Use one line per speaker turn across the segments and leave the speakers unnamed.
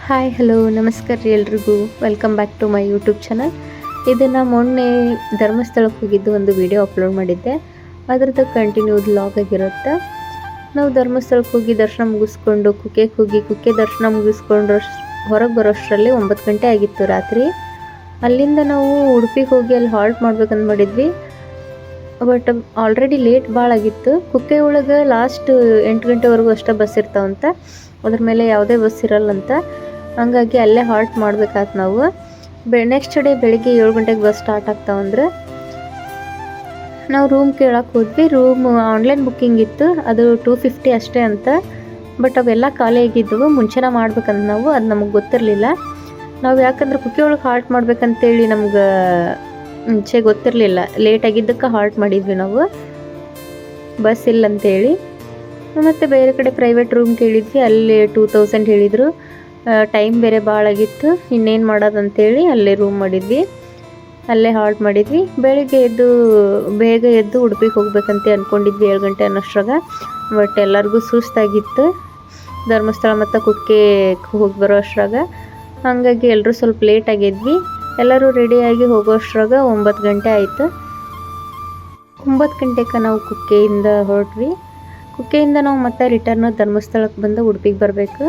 Hi hello ನಮಸ್ಕಾರ ರೀ ಎಲ್ರಿಗೂ welcome back to my YouTube channel. ಇದನ್ನು ಮೊನ್ನೆ ಧರ್ಮಸ್ಥಳಕ್ಕೆ ಹೋಗಿದ್ದು ಒಂದು ವಿಡಿಯೋ ಅಪ್ಲೋಡ್ ಮಾಡಿದ್ದೆ, ಅದರದ್ದು ಕಂಟಿನ್ಯೂ ವ್ಲಾಗ್ ಆಗಿರುತ್ತೆ. ನಾವು ಧರ್ಮಸ್ಥಳಕ್ಕೆ ಹೋಗಿ ದರ್ಶನ ಮುಗಿಸ್ಕೊಂಡು ಕುಕ್ಕೆ ದರ್ಶನ ಮುಗಿಸ್ಕೊಂಡು ಹೊರಗೆ ಬರೋಷ್ಟರಲ್ಲಿ 9 ಗಂಟೆ ಆಗಿತ್ತು ರಾತ್ರಿ. ಅಲ್ಲಿಂದ ನಾವು ಉಡುಪಿಗೆ ಹೋಗಿ ಅಲ್ಲಿ ಹಾಲ್ಟ್ ಮಾಡ್ಬೇಕಂತ ಮಾಡಿದ್ವಿ. ಬಟ್ ಆಲ್ರೆಡಿ ಲೇಟ್ ಭಾಳ ಆಗಿತ್ತು. ಕುಕ್ಕೆ ಒಳಗೆ ಲಾಸ್ಟ್ 8 ಗಂಟೆವರೆಗೂ ಅಷ್ಟೇ ಬಸ್ ಇರ್ತಾವಂತ, ಅದ್ರ ಮೇಲೆ ಯಾವುದೇ ಬಸ್ ಇರಲ್ಲಂತ. ಹಂಗಾಗಿ ಅಲ್ಲೇ ಹಾಲ್ಟ್ ಮಾಡ್ಬೇಕಾಯ್ತು ನಾವು. ನೆಕ್ಸ್ಟ್ ಡೇ ಬೆಳಿಗ್ಗೆ 7 ಗಂಟೆಗೆ ಬಸ್ ಸ್ಟಾರ್ಟ್ ಆಗ್ತಾವಂದ್ರೆ ನಾವು ರೂಮ್ ಕೇಳಕ್ಕೆ ಹೋದ್ವಿ. ರೂಮ್ ಆನ್ಲೈನ್ ಬುಕ್ಕಿಂಗ್ ಇತ್ತು, ಅದು 250 ಅಷ್ಟೇ ಅಂತ. ಬಟ್ ಅವೆಲ್ಲ ಖಾಲಿ ಆಗಿದ್ದವು. ಮುಂಚೆನೇ ಮಾಡ್ಬೇಕಂತ ನಾವು, ಅದು ನಮಗೆ ಗೊತ್ತಿರಲಿಲ್ಲ. ನಾವು ಯಾಕಂದ್ರೆ ಕುಕ್ಕೆ ಒಳಗೆ ಹಾಲ್ಟ್ ಮಾಡ್ಬೇಕಂತೇಳಿ ನಮ್ಗೆ ಮುಂಚೆ ಗೊತ್ತಿರಲಿಲ್ಲ. ಲೇಟ್ ಆಗಿದ್ದಕ್ಕೆ ಹಾಲ್ಟ್ ಮಾಡಿದ್ವಿ ನಾವು, ಬಸ್ ಇಲ್ಲ ಅಂತೇಳಿ. ಮತ್ತು ಬೇರೆ ಕಡೆ ಪ್ರೈವೇಟ್ ರೂಮ್ ಕೇಳಿದ್ವಿ, ಅಲ್ಲಿ 2000 ಹೇಳಿದರು. ಟೈಮ್ ಬೇರೆ ಭಾಳ ಆಗಿತ್ತು, ಇನ್ನೇನು ಮಾಡೋದಂತೇಳಿ ಅಲ್ಲೇ ರೂಮ್ ಮಾಡಿದ್ವಿ, ಅಲ್ಲೇ ಹಾಲ್ಟ್ ಮಾಡಿದ್ವಿ. ಬೆಳಿಗ್ಗೆ ಬೇಗ ಎದ್ದು ಉಡುಪಿಗೆ ಹೋಗ್ಬೇಕಂತ ಅಂದ್ಕೊಂಡಿದ್ವಿ 7 ಗಂಟೆ ಅನ್ನೋಷ್ಟ್ರಾಗ. ಬಟ್ ಎಲ್ಲರಿಗೂ ಸುಸ್ತಾಗಿತ್ತು ಧರ್ಮಸ್ಥಳ ಮತ್ತು ಕುಕ್ಕೆ ಹೋಗಿ ಬರೋ ಅಷ್ಟ್ರಾಗ. ಹಾಗಾಗಿ ಎಲ್ಲರೂ ಸ್ವಲ್ಪ ಲೇಟ್ ಆಗಿದ್ವಿ. ಎಲ್ಲರೂ ರೆಡಿಯಾಗಿ ಹೋಗೋ ಅಷ್ಟ್ರಾಗ 9 ಗಂಟೆ ಆಯಿತು. 9 ಗಂಟೆಗೆ ನಾವು ಕುಕ್ಕೆಯಿಂದ ಹೊರಟ್ವಿ. ಕುಕ್ಕೆಯಿಂದ ನಾವು ಮತ್ತೆ ರಿಟರ್ನ್ ಧರ್ಮಸ್ಥಳಕ್ಕೆ ಬಂದು ಉಡುಪಿಗೆ ಬರಬೇಕು.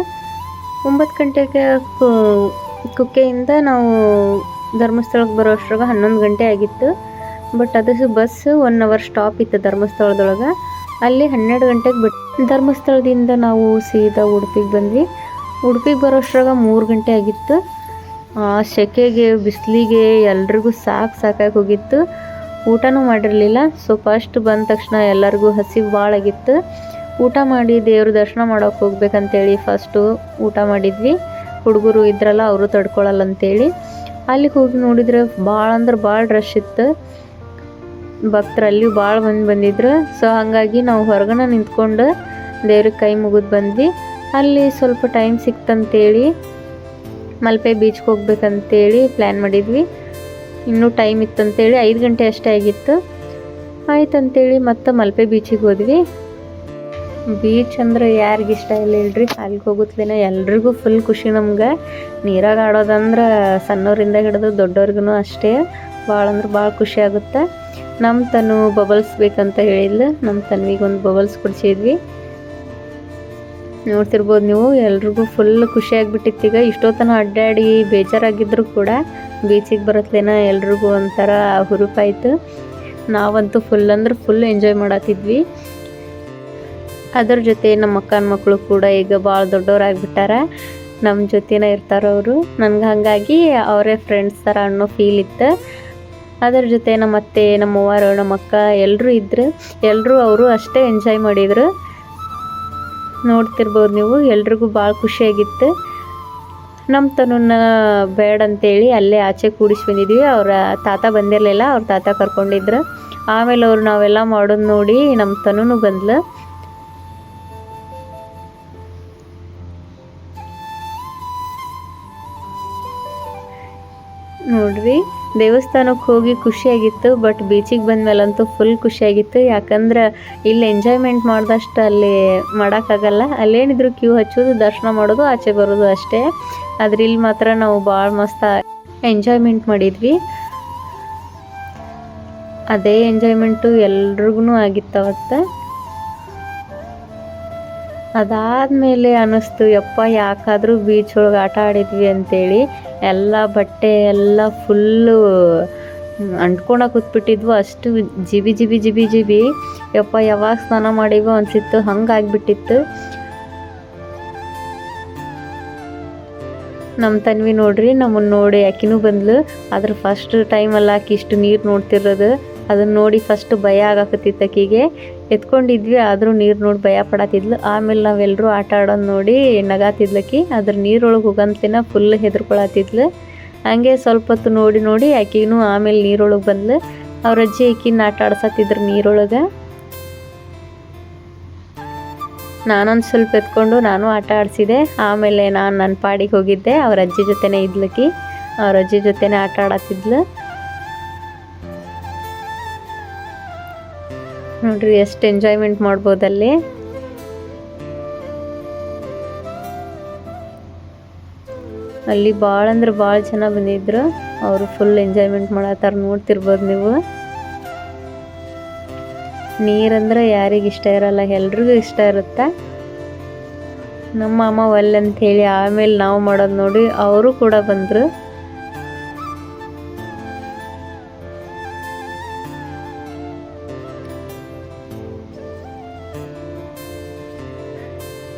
9 ಗಂಟೆಗೆ ಕುಕ್ಕೆಯಿಂದ ನಾವು ಧರ್ಮಸ್ಥಳಕ್ಕೆ ಬರೋ ಅಷ್ಟ್ರಾಗ 11 ಗಂಟೆ ಆಗಿತ್ತು. ಬಟ್ ಅದು ಬಸ್ 1 ಅವರ್ ಸ್ಟಾಪ್ ಇತ್ತು ಧರ್ಮಸ್ಥಳದೊಳಗೆ. ಅಲ್ಲಿ 12 ಗಂಟೆಗೆ ಬಿಟ್ಟು ಧರ್ಮಸ್ಥಳದಿಂದ ನಾವು ಸೀದಾ ಉಡುಪಿಗೆ ಬಂದ್ವಿ. ಉಡುಪಿಗೆ ಬರೋ ಅಷ್ಟ್ರಾಗ 3 ಗಂಟೆ ಆಗಿತ್ತು. ಆ ಸೆಕೆಗೆ ಬಿಸಿಲಿಗೆ ಎಲ್ರಿಗೂ ಸಾಕಾಗಿ ಹೋಗಿತ್ತು. ಊಟನೂ ಮಾಡಿರಲಿಲ್ಲ. ಸೊ ಫಸ್ಟ್ ಬಂದ ತಕ್ಷಣ ಎಲ್ಲರಿಗೂ ಹಸಿವು ಭಾಳ ಆಗಿತ್ತು. ಊಟ ಮಾಡಿ ದೇವ್ರ ದರ್ಶನ ಮಾಡೋಕೆ ಹೋಗ್ಬೇಕಂತೇಳಿ ಫಸ್ಟು ಊಟ ಮಾಡಿದ್ವಿ. ಹುಡುಗರು ಇದ್ರಲ್ಲ, ಅವರು ತಡ್ಕೊಳ್ಳಲ್ಲ ಅಂತೇಳಿ ಅಲ್ಲಿಗೆ ಹೋಗಿ ನೋಡಿದ್ರೆ ಭಾಳ ಅಂದ್ರೆ ಭಾಳ ರಶ್ ಇತ್ತು. ಭಕ್ತರಲ್ಲಿ ಭಾಳ ಮಂದಿ ಬಂದಿದ್ರು. ಸೊ ಹಾಗಾಗಿ ನಾವು ಹೊರಗಡೆ ನಿಂತ್ಕೊಂಡು ದೇವ್ರಿಗೆ ಕೈ ಮುಗಿದು ಬಂದ್ವಿ. ಅಲ್ಲಿ ಸ್ವಲ್ಪ ಟೈಮ್ ಸಿಕ್ತಂತೇಳಿ ಮಲ್ಪೆ ಬೀಚ್ಗೆ ಹೋಗ್ಬೇಕಂತೇಳಿ ಪ್ಲ್ಯಾನ್ ಮಾಡಿದ್ವಿ. ಇನ್ನೂ ಟೈಮ್ ಇತ್ತಂತೇಳಿ 5 ಗಂಟೆ ಅಷ್ಟೇ ಆಗಿತ್ತು. ಆಯ್ತಂತೇಳಿ ಮತ್ತೆ ಮಲ್ಪೆ ಬೀಚಿಗೆ ಹೋದ್ವಿ. ಬೀಚ್ ಅಂದ್ರೆ ಯಾರಿಗಿಷ್ಟ ಇಲ್ಲ ಹೇಳ್ರಿ, ಅಲ್ಲಿಗೆ ಹೋಗುತ್ತಲೇನೆ ಎಲ್ರಿಗೂ ಫುಲ್ ಖುಷಿ. ನಮ್ಗೆ ನೀರಾಗ ಆಡೋದಂದ್ರೆ ಸಣ್ಣವರಿಂದ ಹಿಡಿದು ದೊಡ್ಡವ್ರಿಗೂ ಅಷ್ಟೇ ಭಾಳ ಅಂದ್ರೆ ಭಾಳ ಖುಷಿ ಆಗುತ್ತೆ. ನಮ್ಮ ತನು ಬಬಲ್ಸ್ ಬೇಕಂತ ಹೇಳಿದ್ಲು, ನಮ್ಮ ತನ್ವಿಗೊಂದು ಬಬಲ್ಸ್ ಕೊಡಿಸಿದ್ವಿ. ನೋಡ್ತಿರ್ಬೋದು ನೀವು, ಎಲ್ರಿಗೂ ಫುಲ್ ಖುಷಿಯಾಗಿಬಿಟ್ಟಿತ್ತು. ಈಗ ಇಷ್ಟೊತ್ತನ ಅಡ್ಡಾಡಿ ಬೇಜಾರಾಗಿದ್ರು ಕೂಡ ಬೀಚಿಗೆ ಬರತ್ಲೇನ ಎಲ್ರಿಗೂ ಒಂಥರ ಹುರುಪಾಯ್ತು. ನಾವಂತೂ ಫುಲ್ ಅಂದ್ರೆ ಫುಲ್ ಎಂಜಾಯ್ ಮಾಡತ್ತಿದ್ವಿ. ಅದ್ರ ಜೊತೆ ನಮ್ಮ ಅಕ್ಕನ ಮಕ್ಕಳು ಕೂಡ ಈಗ ಭಾಳ ದೊಡ್ಡವರಾಗಿಬಿಟ್ಟಾರ, ನಮ್ಮ ಜೊತೆನೇ ಇರ್ತಾರೆ ಅವರು. ನನಗೆ ಹಾಗಾಗಿ ಅವರೇ ಫ್ರೆಂಡ್ಸ್ ಥರ ಅನ್ನೋ ಫೀಲ್ ಇತ್ತು. ಅದರ ಜೊತೆ ನಮ್ಮ ಅತ್ತೆ, ನಮ್ಮ ಅವ್ವಾರು, ನಮ್ಮ ಅಕ್ಕ ಎಲ್ಲರೂ ಇದ್ದರು. ಎಲ್ಲರೂ ಅವರು ಅಷ್ಟೇ ಎಂಜಾಯ್ ಮಾಡಿದರು. ನೋಡ್ತಿರ್ಬೋದು ನೀವು, ಎಲ್ರಿಗೂ ಭಾಳ ಖುಷಿಯಾಗಿತ್ತು. ನಮ್ಮ ತನೂನ ಬೇಡ ಅಂತೇಳಿ ಅಲ್ಲೇ ಆಚೆ ಕೂಡಿಸಿ ಬಂದಿದ್ವಿ. ಅವರ ತಾತ ಬಂದಿರಲಿಲ್ಲ, ಅವ್ರ ತಾತ ಕರ್ಕೊಂಡಿದ್ರು. ಆಮೇಲೆ ಅವ್ರು ನಾವೆಲ್ಲ ಮಾಡೋದು ನೋಡಿ ನಮ್ಮ ತನೂನು ಬಂದ್ಲು. ನೋಡ್ರಿ, ದೇವಸ್ಥಾನಕ್ಕೆ ಹೋಗಿ ಖುಷಿಯಾಗಿತ್ತು. ಬಟ್ ಬೀಚಿಗೆ ಬಂದಮೇಲಂತೂ ಫುಲ್ ಖುಷಿಯಾಗಿತ್ತು. ಯಾಕಂದ್ರೆ ಇಲ್ಲಿ ಎಂಜಾಯ್ಮೆಂಟ್ ಮಾಡಿದಷ್ಟು ಅಲ್ಲಿ ಮಾಡೋಕ್ಕಾಗಲ್ಲ. ಅಲ್ಲೇನಿದ್ರು ಕ್ಯೂ ಹಚ್ಚೋದು, ದರ್ಶನ ಮಾಡೋದು, ಆಚೆ ಬರೋದು ಅಷ್ಟೇ. ಆದ್ರೆ ಇಲ್ಲಿ ಮಾತ್ರ ನಾವು ಭಾಳ ಮಸ್ತ್ ಎಂಜಾಯ್ಮೆಂಟ್ ಮಾಡಿದ್ವಿ. ಅದೇ ಎಂಜಾಯ್ಮೆಂಟು ಎಲ್ರಿಗೂ ಆಗಿತ್ತವತ್ತು. ಅದಾದಮೇಲೆ ಅನ್ನಿಸ್ತು, ಯಪ್ಪ ಯಾಕಾದರೂ ಬೀಚ್ ಒಳಗೆ ಆಟ ಆಡಿದ್ವಿ ಅಂತೇಳಿ. ಎಲ್ಲ ಬಟ್ಟೆ ಎಲ್ಲ ಫುಲ್ಲು ಅಂಟ್ಕೊಳಕ್ಕೆ ಕೂತ್ಬಿಟ್ಟಿದ್ವು, ಅಷ್ಟು ಜಿಬಿ. ಯಪ್ಪ ಯಾವಾಗ ಸ್ನಾನ ಮಾಡಿವೋ ಅನಿಸಿತ್ತು, ಹಂಗಾಗಿಬಿಟ್ಟಿತ್ತು. ನಮ್ಮ ತನ್ವಿ ನೋಡ್ರಿ, ನಮ್ಮನ್ನು ನೋಡಿ ಆಕಿನೂ ಬಂದ್ಲು. ಆದ್ರೆ ಫಸ್ಟ್ ಟೈಮಲ್ಲ ಆಕಿ ಇಷ್ಟು ನೀರು ನೋಡ್ತಿರೋದು. ಅದನ್ನು ನೋಡಿ ಫಸ್ಟ್ ಭಯ ಆಗಾಕತ್ತಿತ್ತು ಆಕಿಗೆ. ಎತ್ಕೊಂಡಿದ್ವಿ, ಆದರೂ ನೀರು ನೋಡಿ ಭಯ ಪಡತ್ತಿದ್ಲು. ಆಮೇಲೆ ನಾವೆಲ್ಲರೂ ಆಟ ಆಡೋದು ನೋಡಿ ನಗಾತಿದ್ಲಕ್ಕಿ. ಅದ್ರ ನೀರೊಳಗೆ ಹೋಗಂತೇನ ಫುಲ್ ಹೆದರ್ಕೊಳತ್ತಿದ್ಲು. ಹಂಗೆ ಸ್ವಲ್ಪ ಹೊತ್ತು ನೋಡಿ ಆಕಿನೂ ಆಮೇಲೆ ನೀರೊಳಗೆ ಬಂದ್ಲು. ಅವ್ರ ಅಜ್ಜಿ ಆಕಿನ ಆಟ ಆಡ್ಸತ್ತಿದ್ರು ನೀರೊಳಗೆ. ನಾನೊಂದು ಸ್ವಲ್ಪ ಎತ್ಕೊಂಡು ನಾನು ಆಟ ಆಡಿಸಿದೆ. ಆಮೇಲೆ ನಾನು ನನ್ನ ಪಾಡಿಗೆ ಹೋಗಿದ್ದೆ. ಅವ್ರ ಅಜ್ಜಿ ಜೊತೆನೇ ಇದ್ಲಕ್ಕಿ, ಅವ್ರ ಅಜ್ಜಿ ಜೊತೆನೇ ಆಟ ಆಡತ್ತಿದ್ಲು. ನೋಡ್ರಿ ಎಷ್ಟು ಎಂಜಾಯ್ಮೆಂಟ್ ಮಾಡ್ಬೋದಲ್ಲಿ. ಅಲ್ಲಿ ಭಾಳ ಅಂದ್ರೆ ಭಾಳ ಜನ ಬಂದಿದ್ರು. ಅವರು ಫುಲ್ ಎಂಜಾಯ್ಮೆಂಟ್ ಮಾಡತ್ತಾರ, ನೋಡ್ತಿರ್ಬೋದು ನೀವು. ನೀರಂದ್ರೆ ಯಾರಿಗೆ ಇಷ್ಟ ಇರಲ್ಲ, ಎಲ್ರಿಗೂ ಇಷ್ಟ ಇರುತ್ತೆ. ನಮ್ಮ ಮಾಮ ಒಲ್ಲೆ ಅಂತ ಹೇಳಿ ಆಮೇಲೆ ನಾವು ಮಾಡೋದು ನೋಡಿ ಅವರು ಕೂಡ ಬಂದರು.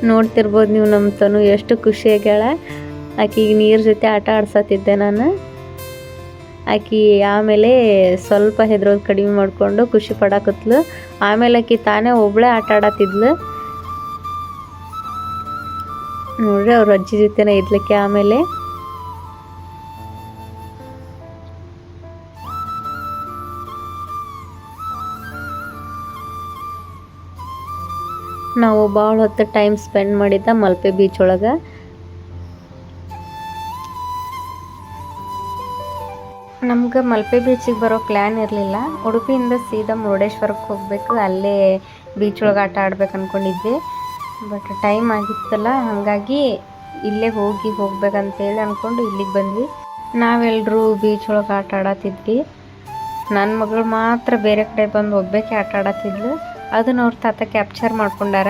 ನೋಡ್ತಿರ್ಬೋದು ನೀವು ನಮ್ಮ ತನು ಎಷ್ಟು ಖುಷಿಯಾಗ್ಯಾಳ. ಆಕಿಗೆ ನೀರು ಜೊತೆ ಆಟ ಆಡ್ಸತ್ತಿದ್ದೆ ನಾನು. ಆಕಿ ಆಮೇಲೆ ಸ್ವಲ್ಪ ಹೆದರೋದು ಕಡಿಮೆ ಮಾಡಿಕೊಂಡು ಖುಷಿ ಪಡಾಕತ್ಲು. ಆಮೇಲೆ ಆಕಿ ತಾನೇ ಒಬ್ಬಳೇ ಆಟ ಆಡತ್ತಿದ್ಲು ನೋಡ್ರಿ. ಅವ್ರ ಅಜ್ಜಿ ಜೊತೆನೇ ಇದ್ಲಿಕ್ಕೆ. ಆಮೇಲೆ ನಾವು ಭಾಳ ಹೊತ್ತು ಟೈಮ್ ಸ್ಪೆಂಡ್ ಮಾಡಿದ್ದ ಮಲ್ಪೆ ಬೀಚ್ ಒಳಗೆ. ನಮ್ಗೆ ಮಲ್ಪೆ ಬೀಚಿಗೆ ಬರೋ ಪ್ಲ್ಯಾನ್ ಇರಲಿಲ್ಲ. ಉಡುಪಿಯಿಂದ ಸೀದಾ ಮುರುಡೇಶ್ವರಕ್ಕೆ ಹೋಗಬೇಕು, ಅಲ್ಲೇ ಬೀಚ್ ಒಳಗೆ ಆಟ ಆಡ್ಬೇಕು ಅಂದ್ಕೊಂಡಿದ್ವಿ. ಬಟ್ ಟೈಮ್ ಆಗಿತ್ತಲ್ಲ, ಹಾಗಾಗಿ ಇಲ್ಲೇ ಹೋಗ್ಬೇಕಂತೇಳಿ ಅಂದ್ಕೊಂಡು ಇಲ್ಲಿಗೆ ಬಂದ್ವಿ. ನಾವೆಲ್ಲರೂ ಬೀಚ್ ಒಳಗೆ ಆಟ ಆಡತ್ತಿದ್ವಿ. ನನ್ನ ಮಗಳು ಮಾತ್ರ ಬೇರೆ ಕಡೆ ಬಂದು ಒಬ್ಬಾಕೆ ಆಟ ಆಡತ್ತಿದ್ಲು. ಅದನ್ನ ಅವ್ರ ತಾತ ಕ್ಯಾಪ್ಚರ್ ಮಾಡ್ಕೊಂಡಾರ.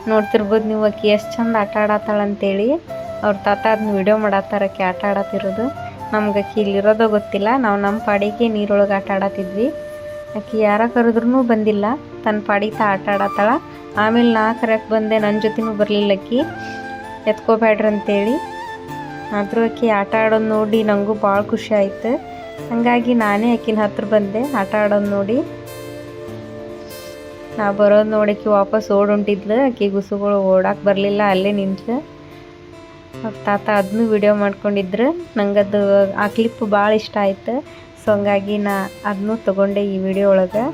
ನೋಡ್ತಿರ್ಬೋದು ನೀವು ಆಕಿ ಎಷ್ಟು ಚಂದ ಆಟ ಆಡತ್ತಾಳಂತೇಳಿ. ಅವ್ರ ತಾತ ಅದನ್ನ ವಿಡಿಯೋ ಮಾಡತ್ತಾರ ಆಕಿ ಆಟ ಆಡತ್ತಿರೋದು. ನಮ್ಗೆ ಆಕಿ ಇಲ್ಲಿರೋದೋ ಗೊತ್ತಿಲ್ಲ. ನಾವು ನಮ್ಮ ಪಾಡಿಗೆ ನೀರೊಳಗೆ ಆಟ ಆಡತ್ತಿದ್ವಿ. ಆಕಿ ಯಾರ ಕರೆದ್ರೂ ಬಂದಿಲ್ಲ, ತನ್ನ ಪಾಡಿಗೆ ಆಟ ಆಡತ್ತಾಳ. ಆಮೇಲೆ ನಾ ಕರೆಕ್ಟ್ ಬಂದೆ, ನನ್ನ ಜೊತೆನೂ ಬರಲಿಲ್ಲ ಆಕಿ, ಎತ್ಕೋಬೇಡ್ರಿ ಅಂತೇಳಿ. ಆದರೂ ಆಕಿ ಆಟ ಆಡೋದು ನೋಡಿ ನನಗೂ ಭಾಳ ಖುಷಿ ಆಯ್ತು. ಹಾಗಾಗಿ ನಾನೇ ಆಕಿನ ಹತ್ರ ಬಂದೆ ಆಟ ಆಡೋದು ನೋಡಿ. ನಾ ಬರೋದು ನೋಡಕ್ಕೆ ವಾಪಸ್ ಹೊಂಟಿದ್ಲು. ಆಕಿ ಗುಸುಗಳು ಓಡಕ್ಕೆ ಬರಲಿಲ್ಲ, ಅಲ್ಲೇ ನಿಂತು. ಅವ್ರ ತಾತ ಅದನ್ನೂ ವಿಡಿಯೋ ಮಾಡ್ಕೊಂಡಿದ್ರು. ನಂಗದು ಆ ಕ್ಲಿಪ್ ಭಾಳ ಇಷ್ಟ ಆಯ್ತು. ಸೊ ಹಂಗಾಗಿ ನಾ ಅದನ್ನೂ ತೊಗೊಂಡೆ ಈ ವಿಡಿಯೋ ಒಳಗೆ.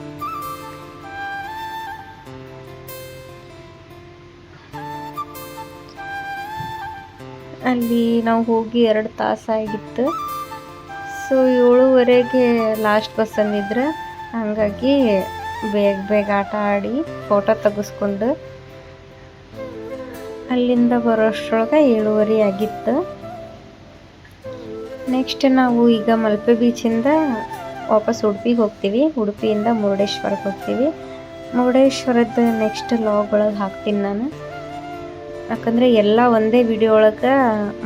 ಅಲ್ಲಿ ನಾವು ಹೋಗಿ 2 ತಾಸು ಆಗಿತ್ತು. ಸೊ 7:30ಗೆ ಲಾಸ್ಟ್ ಬಸ್ ಅಂದಿದ್ರು. ಹಾಗಾಗಿ ಬೇಗ ಆಟ ಆಡಿ ಫೋಟೋ ತೆಗೆಸ್ಕೊಂಡು ಅಲ್ಲಿಂದ ಬರೋಷ್ಟ್ರೊಳಗೆ 7:30 ಆಗಿತ್ತು. ನೆಕ್ಸ್ಟ್ ನಾವು ಈಗ ಮಲ್ಪೆ ಬೀಚಿಂದ ವಾಪಸ್ ಉಡುಪಿಗೆ ಹೋಗ್ತೀವಿ. ಉಡುಪಿಯಿಂದ ಮುರುಡೇಶ್ವರಕ್ಕೆ ಹೋಗ್ತೀವಿ. ಮುರುಡೇಶ್ವರದ ನೆಕ್ಸ್ಟ್ ಲಾಗ್ ಒಳಗೆ ಹಾಕ್ತೀನಿ ನಾನು. ಯಾಕಂದರೆ ಎಲ್ಲ ಒಂದೇ ವಿಡಿಯೋ ಒಳಗೆ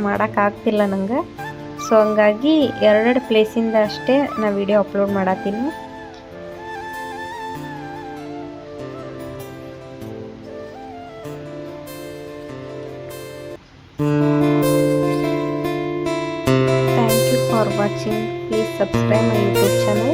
ಮಾಡೋಕ್ಕಾಗ್ತಿಲ್ಲ ನಂಗೆ. ಸೊ ಹಂಗಾಗಿ 2 ಪ್ಲೇಸಿಂದ ಅಷ್ಟೇ ನಾ ವಿಡಿಯೋ ಅಪ್ಲೋಡ್ ಮಾಡತ್ತೀನಿ. Thank you for watching. Please subscribe my YouTube channel.